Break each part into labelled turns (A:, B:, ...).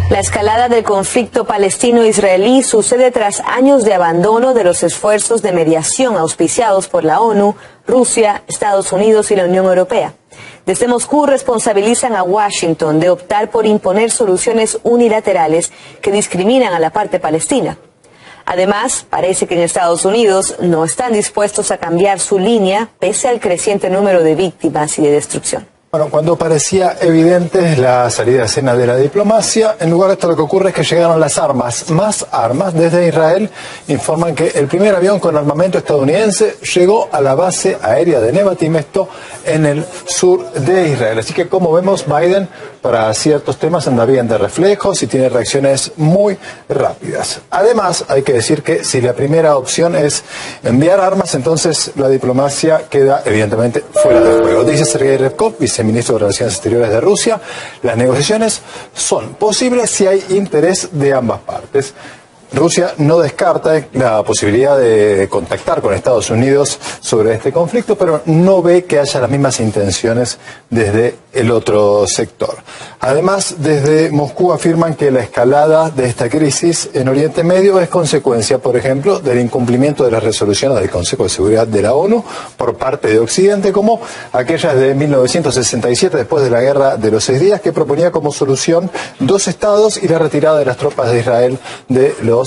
A: La escalada del conflicto palestino-israelí sucede tras años de abandono de los esfuerzos de mediación auspiciados por la ONU, Rusia, Estados Unidos y la Unión Europea. Desde Moscú responsabilizan a Washington de optar por imponer soluciones unilaterales que discriminan a la parte palestina. Además, parece que en Estados Unidos no están dispuestos a cambiar su línea pese al creciente número de víctimas y de destrucción.
B: Bueno, cuando parecía evidente la salida a escena de la diplomacia, en lugar de esto lo que ocurre es que llegaron las armas. Más armas. Desde Israel informan que el primer avión con armamento estadounidense llegó a la base aérea de Nevatim, esto en el sur de Israel. Así que, como vemos, Biden para ciertos temas anda bien de reflejos y tiene reacciones muy rápidas. Además, hay que decir que si la primera opción es enviar armas, entonces la diplomacia queda evidentemente fuera de juego. Dice Sergei Ryabkov, viceministro de Relaciones Exteriores de Rusia, las negociaciones son posibles si hay interés de ambas partes. Rusia no descarta la posibilidad de contactar con Estados Unidos sobre este conflicto, pero no ve que haya las mismas intenciones desde el otro sector. Además, desde Moscú afirman que la escalada de esta crisis en Oriente Medio es consecuencia, por ejemplo, del incumplimiento de las resoluciones del Consejo de Seguridad de la ONU por parte de Occidente, como aquellas de 1967, después de la Guerra de los 6 días, que proponía como solución 2 estados y la retirada de las tropas de Israel de los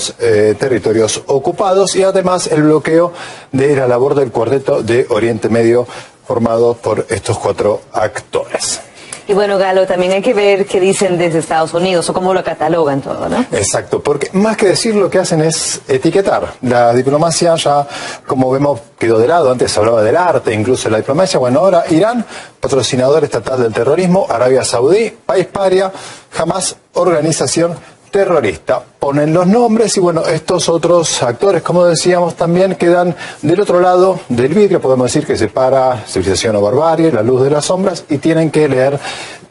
B: territorios ocupados, y además el bloqueo de la labor del Cuarteto de Oriente Medio formado por estos 4 actores.
A: Y bueno, Galo, también hay que ver qué dicen desde Estados Unidos o cómo lo catalogan todo, ¿no?
B: Exacto, porque más que decir lo que hacen es etiquetar. La diplomacia ya, como vemos, quedó de lado. Antes se hablaba del arte, incluso de la diplomacia. Bueno, ahora Irán, patrocinador estatal del terrorismo, Arabia Saudí, país paria, Hamas, organización terrorista. Ponen los nombres y bueno, estos otros actores, como decíamos, también quedan del otro lado del vidrio, podemos decir que separa civilización o barbarie, la luz de las sombras, y tienen que leer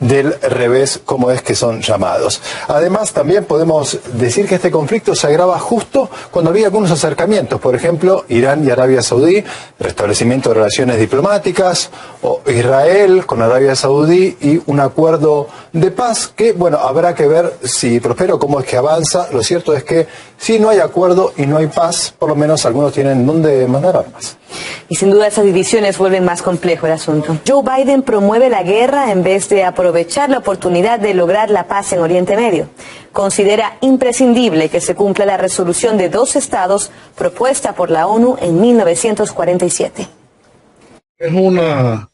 B: del revés como es que son llamados. Además, también podemos decir que este conflicto se agrava justo cuando había algunos acercamientos, por ejemplo, Irán y Arabia Saudí, restablecimiento de relaciones diplomáticas, o Israel con Arabia Saudí y un acuerdo de paz que, bueno, habrá que ver si prospera o cómo es que avanza. Lo cierto es que si no hay acuerdo y no hay paz, por lo menos algunos tienen dónde mandar armas.
A: Y sin duda esas divisiones vuelven más complejo el asunto. Joe Biden promueve la guerra en vez de aprovechar la oportunidad de lograr la paz en Oriente Medio. Considera imprescindible que se cumpla la resolución de 2 estados propuesta por la ONU en 1947.
C: Es una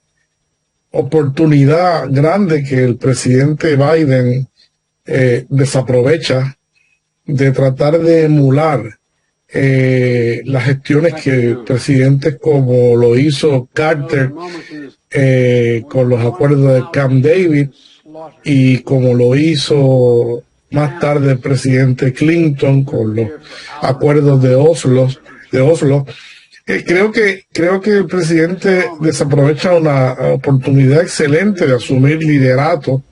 C: oportunidad grande que el presidente Biden desaprovecha de tratar de emular las gestiones que presidentes como lo hizo Carter con los acuerdos de Camp David y como lo hizo más tarde el presidente Clinton con los acuerdos de Oslo. Creo que el presidente desaprovecha una oportunidad excelente de asumir liderato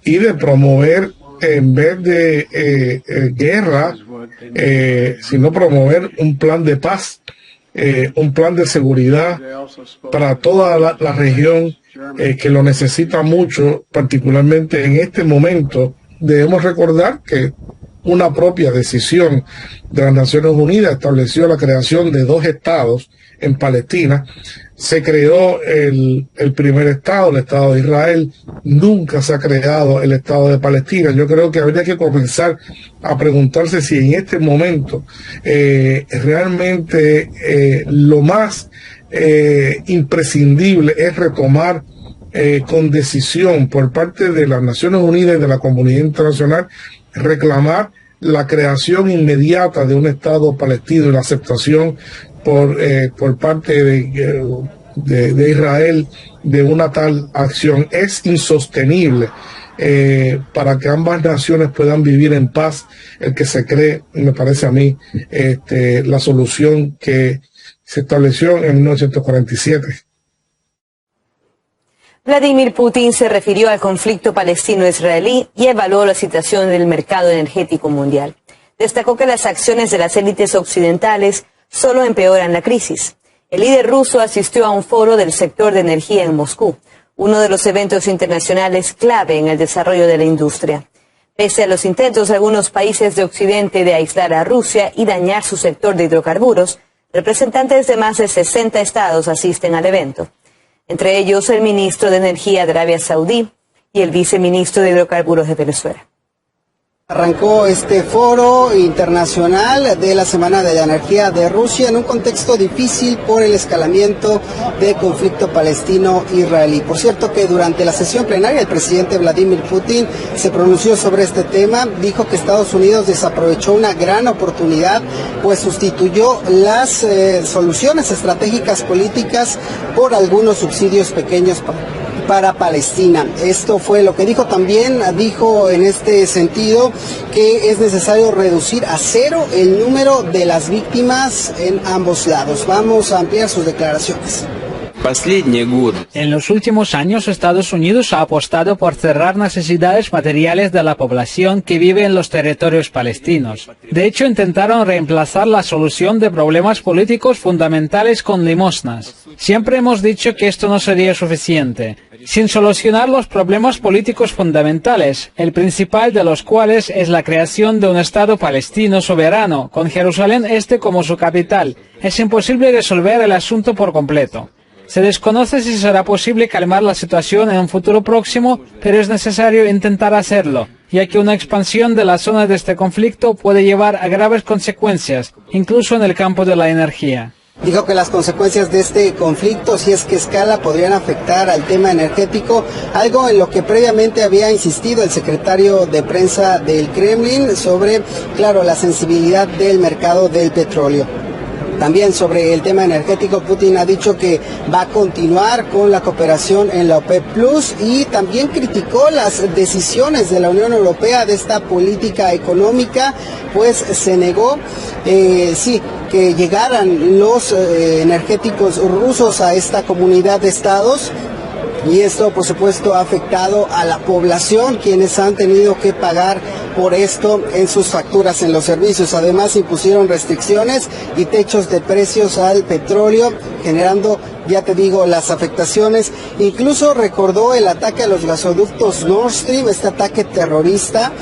C: y de promover, en vez de guerra, sino promover un plan de paz, un plan de seguridad para toda la región que lo necesita mucho, particularmente en este momento. Debemos recordar que una propia decisión de las Naciones Unidas estableció la creación de 2 estados en Palestina. Se creó el primer estado, el Estado de Israel. Nunca se ha creado el Estado de Palestina. Yo creo que habría que comenzar a preguntarse si en este momento realmente lo más imprescindible es retomar con decisión por parte de las Naciones Unidas y de la comunidad internacional, reclamar la creación inmediata de un Estado palestino y la aceptación por parte de Israel de una tal acción. Es insostenible para que ambas naciones puedan vivir en paz el que se cree, me parece a mí, la solución que se estableció en 1947.
A: Vladimir Putin se refirió al conflicto palestino-israelí y evaluó la situación del mercado energético mundial. Destacó que las acciones de las élites occidentales solo empeoran la crisis. El líder ruso asistió a un foro del sector de energía en Moscú, uno de los eventos internacionales clave en el desarrollo de la industria. Pese a los intentos de algunos países de Occidente de aislar a Rusia y dañar su sector de hidrocarburos, representantes de más de 60 estados asisten al evento. Entre ellos el ministro de Energía de Arabia Saudí y el viceministro de Hidrocarburos de Venezuela.
D: Arrancó este foro internacional de la Semana de la Energía de Rusia en un contexto difícil por el escalamiento del conflicto palestino-israelí. Por cierto que durante la sesión plenaria el presidente Vladimir Putin se pronunció sobre este tema, dijo que Estados Unidos desaprovechó una gran oportunidad, pues sustituyó las soluciones estratégicas políticas por algunos subsidios pequeños para Palestina. Esto fue lo que dijo. También dijo en este sentido que es necesario reducir a cero el número de las víctimas en ambos lados. Vamos a ampliar sus declaraciones.
E: En los últimos años, Estados Unidos ha apostado por cerrar necesidades materiales de la población que vive en los territorios palestinos. De hecho, intentaron reemplazar la solución de problemas políticos fundamentales con limosnas. Siempre hemos dicho que esto no sería suficiente. Sin solucionar los problemas políticos fundamentales, el principal de los cuales es la creación de un Estado palestino soberano, con Jerusalén Este como su capital, es imposible resolver el asunto por completo. Se desconoce si será posible calmar la situación en un futuro próximo, pero es necesario intentar hacerlo, ya que una expansión de la zona de este conflicto puede llevar a graves consecuencias, incluso en el campo de la energía.
D: Dijo que las consecuencias de este conflicto, si es que escala, podrían afectar al tema energético, algo en lo que previamente había insistido el secretario de prensa del Kremlin sobre, claro, la sensibilidad del mercado del petróleo. También sobre el tema energético, Putin ha dicho que va a continuar con la cooperación en la OPEP Plus y también criticó las decisiones de la Unión Europea de esta política económica, pues se negó, que llegaran los energéticos rusos a esta comunidad de estados. Y esto, por supuesto, ha afectado a la población, quienes han tenido que pagar por esto en sus facturas en los servicios. Además, impusieron restricciones y techos de precios al petróleo, generando, ya te digo, las afectaciones. Incluso recordó el ataque a los gasoductos Nord Stream, este ataque terrorista.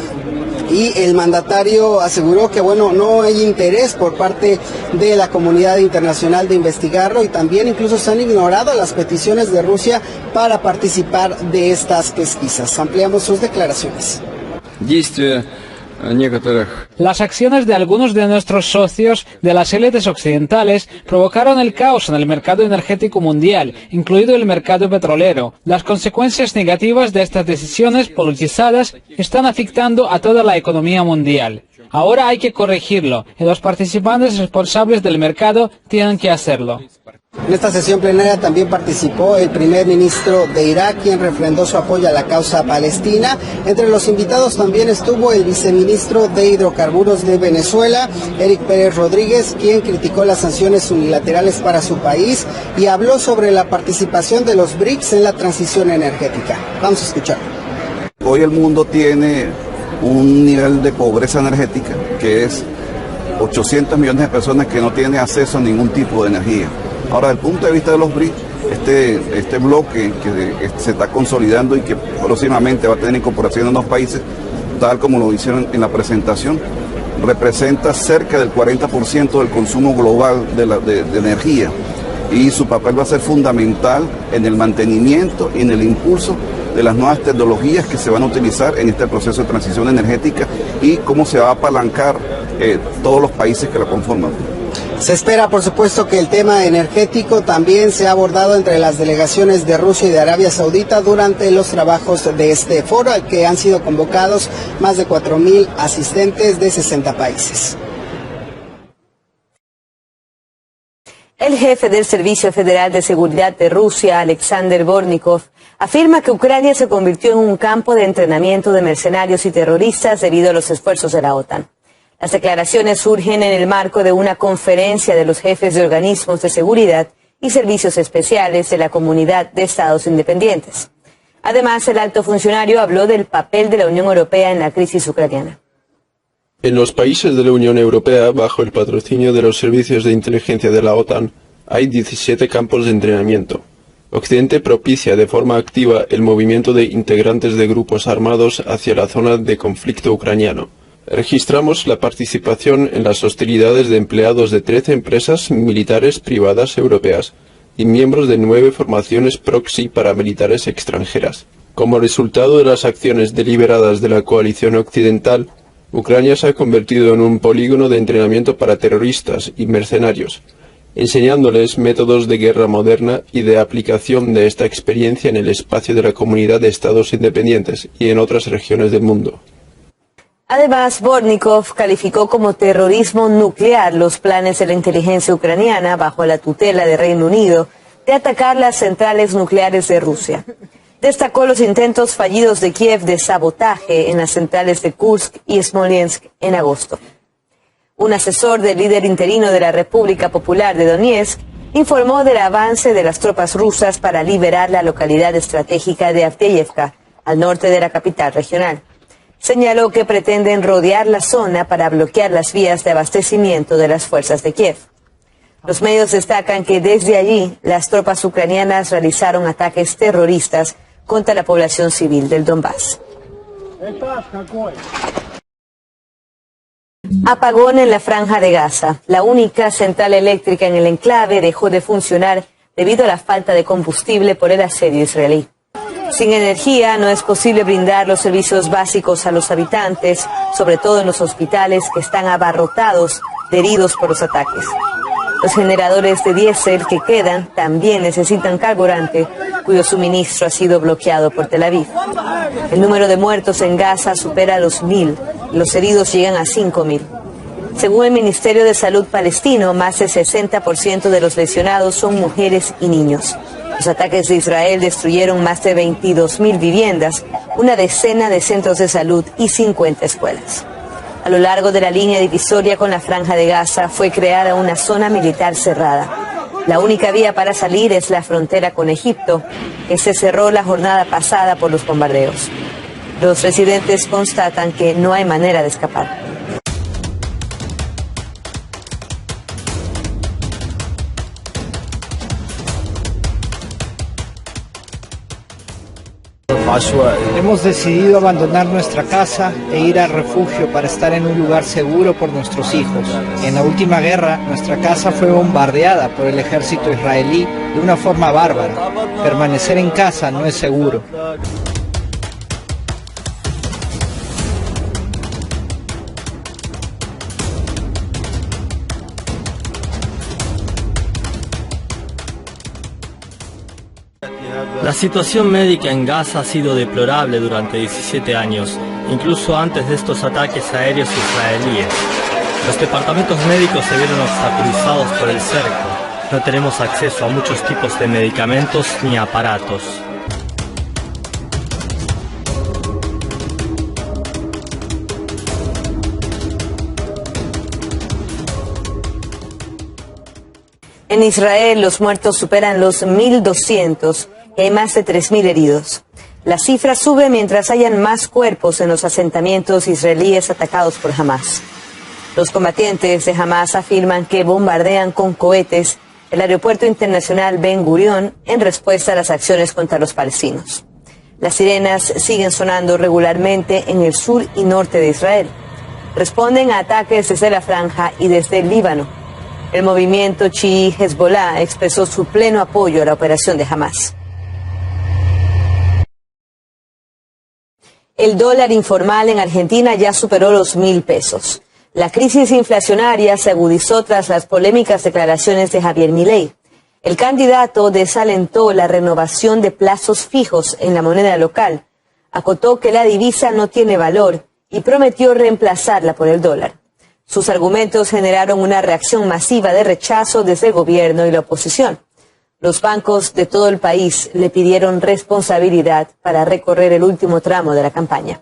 D: Y el mandatario aseguró que, no hay interés por parte de la comunidad internacional de investigarlo y también incluso se han ignorado las peticiones de Rusia para participar de estas pesquisas. Ampliamos sus declaraciones.
E: Las acciones de algunos de nuestros socios de las élites occidentales provocaron el caos en el mercado energético mundial, incluido el mercado petrolero. Las consecuencias negativas de estas decisiones politizadas están afectando a toda la economía mundial. Ahora hay que corregirlo y los participantes responsables del mercado tienen que hacerlo.
D: En esta sesión plenaria también participó el primer ministro de Irak, quien refrendó su apoyo a la causa palestina. Entre los invitados también estuvo el viceministro de Hidrocarburos de Venezuela, Eric Pérez Rodríguez, quien criticó las sanciones unilaterales para su país y habló sobre la participación de los BRICS en la transición energética. Vamos a escuchar.
F: Hoy el mundo tiene un nivel de pobreza energética que es 800 millones de personas que no tienen acceso a ningún tipo de energía. Ahora, desde el punto de vista de los BRICS, este bloque que se está consolidando y que próximamente va a tener incorporación en los países, tal como lo hicieron en la presentación, representa cerca del 40% del consumo global de energía y su papel va a ser fundamental en el mantenimiento y en el impulso de las nuevas tecnologías que se van a utilizar en este proceso de transición energética y cómo se va a apalancar todos los países que lo conforman.
D: Se espera, por supuesto, que el tema energético también sea abordado entre las delegaciones de Rusia y de Arabia Saudita durante los trabajos de este foro, al que han sido convocados más de 4.000 asistentes de 60 países.
A: El jefe del Servicio Federal de Seguridad de Rusia, Alexander Bornikov, afirma que Ucrania se convirtió en un campo de entrenamiento de mercenarios y terroristas debido a los esfuerzos de la OTAN. Las declaraciones surgen en el marco de una conferencia de los jefes de organismos de seguridad y servicios especiales de la Comunidad de Estados Independientes. Además, el alto funcionario habló del papel de la Unión Europea en la crisis ucraniana.
G: En los países de la Unión Europea, bajo el patrocinio de los servicios de inteligencia de la OTAN, hay 17 campos de entrenamiento. Occidente propicia de forma activa el movimiento de integrantes de grupos armados hacia la zona de conflicto ucraniano. Registramos la participación en las hostilidades de empleados de 13 empresas militares privadas europeas y miembros de 9 formaciones proxy paramilitares extranjeras. Como resultado de las acciones deliberadas de la coalición occidental, Ucrania se ha convertido en un polígono de entrenamiento para terroristas y mercenarios, enseñándoles métodos de guerra moderna y de aplicación de esta experiencia en el espacio de la comunidad de estados independientes y en otras regiones del mundo.
A: Además, Bortnikov calificó como terrorismo nuclear los planes de la inteligencia ucraniana, bajo la tutela de Reino Unido, de atacar las centrales nucleares de Rusia. Destacó los intentos fallidos de Kiev de sabotaje en las centrales de Kursk y Smolensk en agosto. Un asesor del líder interino de la República Popular de Donetsk informó del avance de las tropas rusas para liberar la localidad estratégica de Avdiivka, al norte de la capital regional. Señaló que pretenden rodear la zona para bloquear las vías de abastecimiento de las fuerzas de Kiev. Los medios destacan que desde allí las tropas ucranianas realizaron ataques terroristas contra la población civil del Donbass. Apagón en la Franja de Gaza. La única central eléctrica en el enclave dejó de funcionar debido a la falta de combustible por el asedio israelí. Sin energía no es posible brindar los servicios básicos a los habitantes, sobre todo en los hospitales que están abarrotados de heridos por los ataques. Los generadores de diésel que quedan también necesitan carburante, cuyo suministro ha sido bloqueado por Tel Aviv. El número de muertos en Gaza supera los 1.000, los heridos llegan a 5.000. Según el Ministerio de Salud palestino, más del 60% de los lesionados son mujeres y niños. Los ataques de Israel destruyeron más de 22.000 viviendas, una decena de centros de salud y 50 escuelas. A lo largo de la línea divisoria con la Franja de Gaza fue creada una zona militar cerrada. La única vía para salir es la frontera con Egipto, que se cerró la jornada pasada por los bombardeos. Los residentes constatan que no hay manera de escapar.
H: Hemos decidido abandonar nuestra casa e ir al refugio para estar en un lugar seguro por nuestros hijos. En la última guerra, nuestra casa fue bombardeada por el ejército israelí de una forma bárbara. Permanecer en casa no es seguro.
I: La situación médica en Gaza ha sido deplorable durante 17 años, incluso antes de estos ataques aéreos israelíes. Los departamentos médicos se vieron obstaculizados por el cerco. No tenemos acceso a muchos tipos de medicamentos ni aparatos.
A: En Israel, los muertos superan los 1.200 y hay más de 3.000 heridos. La cifra sube mientras hayan más cuerpos en los asentamientos israelíes atacados por Hamas. Los combatientes de Hamas afirman que bombardean con cohetes el aeropuerto internacional Ben Gurion en respuesta a las acciones contra los palestinos. Las sirenas siguen sonando regularmente en el sur y norte de Israel. Responden a ataques desde la Franja y desde el Líbano. El movimiento chií Hezbollah expresó su pleno apoyo a la operación de Hamas. El dólar informal en Argentina ya superó los 1.000 pesos. La crisis inflacionaria se agudizó tras las polémicas declaraciones de Javier Milei. El candidato desalentó la renovación de plazos fijos en la moneda local, acotó que la divisa no tiene valor y prometió reemplazarla por el dólar. Sus argumentos generaron una reacción masiva de rechazo desde el gobierno y la oposición. Los bancos de todo el país le pidieron responsabilidad para recorrer el último tramo de la campaña.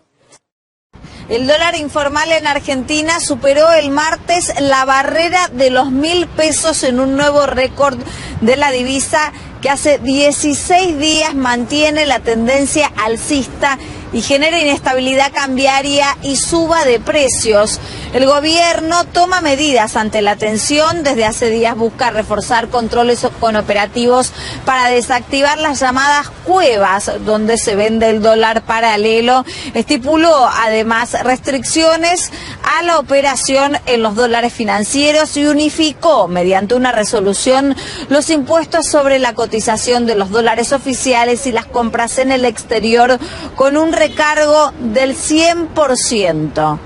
J: El dólar informal en Argentina superó el martes la barrera de los 1.000 pesos en un nuevo récord de la divisa que hace 16 días mantiene la tendencia alcista y genera inestabilidad cambiaria y suba de precios. El gobierno toma medidas ante la tensión. Desde hace días busca reforzar controles con operativos para desactivar las llamadas cuevas donde se vende el dólar paralelo. Estipuló además restricciones a la operación en los dólares financieros y unificó mediante una resolución los impuestos sobre la cotización de los dólares oficiales y las compras en el exterior con un recargo del 100%.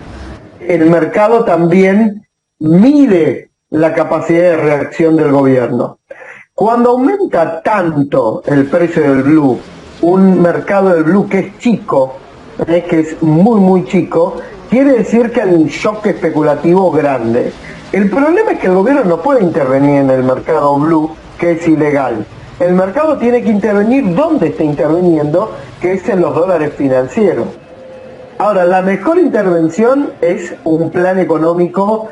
K: El mercado también mide la capacidad de reacción del gobierno. Cuando aumenta tanto el precio del blue, un mercado del blue que es chico, que es muy chico, quiere decir que hay un shock especulativo grande. El problema es que el gobierno no puede intervenir en el mercado blue, que es ilegal. El mercado tiene que intervenir donde está interviniendo, que es en los dólares financieros. Ahora, la mejor intervención es un plan económico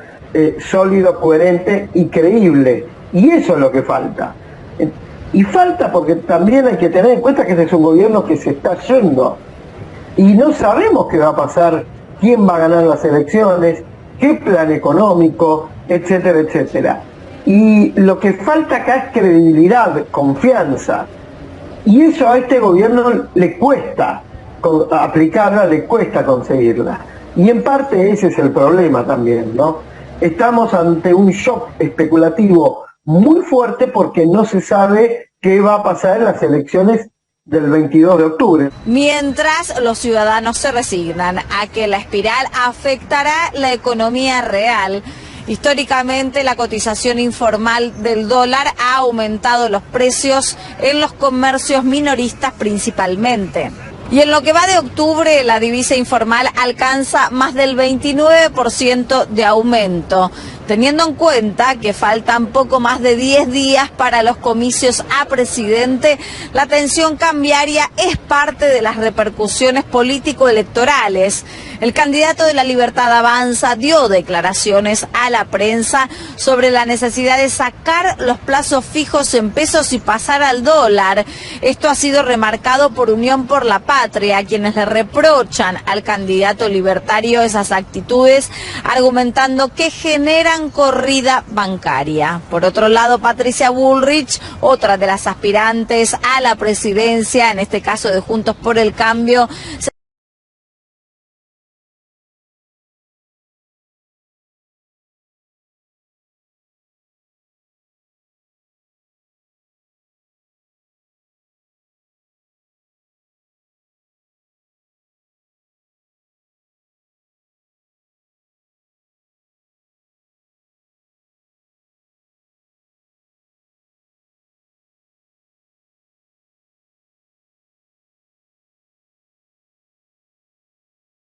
K: sólido, coherente y creíble. Y eso es lo que falta. Y falta porque también hay que tener en cuenta que este es un gobierno que se está yendo. Y no sabemos qué va a pasar, quién va a ganar las elecciones, qué plan económico, etcétera, etcétera. Y lo que falta acá es credibilidad, confianza. Y eso a este gobierno le cuesta aplicarla, le cuesta conseguirla. Y en parte ese es el problema también, ¿no? Estamos ante un shock especulativo muy fuerte porque no se sabe qué va a pasar en las elecciones del 22 de octubre.
J: Mientras los ciudadanos se resignan a que la espiral afectará la economía real. Históricamente, la cotización informal del dólar ha aumentado los precios en los comercios minoristas principalmente. Y en lo que va de octubre, la divisa informal alcanza más del 29% de aumento, teniendo en cuenta que faltan poco más de 10 días para los comicios a presidente. La tensión cambiaria es parte de las repercusiones político-electorales. El candidato de la Libertad Avanza dio declaraciones a la prensa sobre la necesidad de sacar los plazos fijos en pesos y pasar al dólar. Esto ha sido remarcado por Unión por la Patria, quienes le reprochan al candidato libertario esas actitudes, argumentando que generan corrida bancaria. Por otro lado, Patricia Bullrich, otra de las aspirantes a la presidencia, en este caso de Juntos por el Cambio,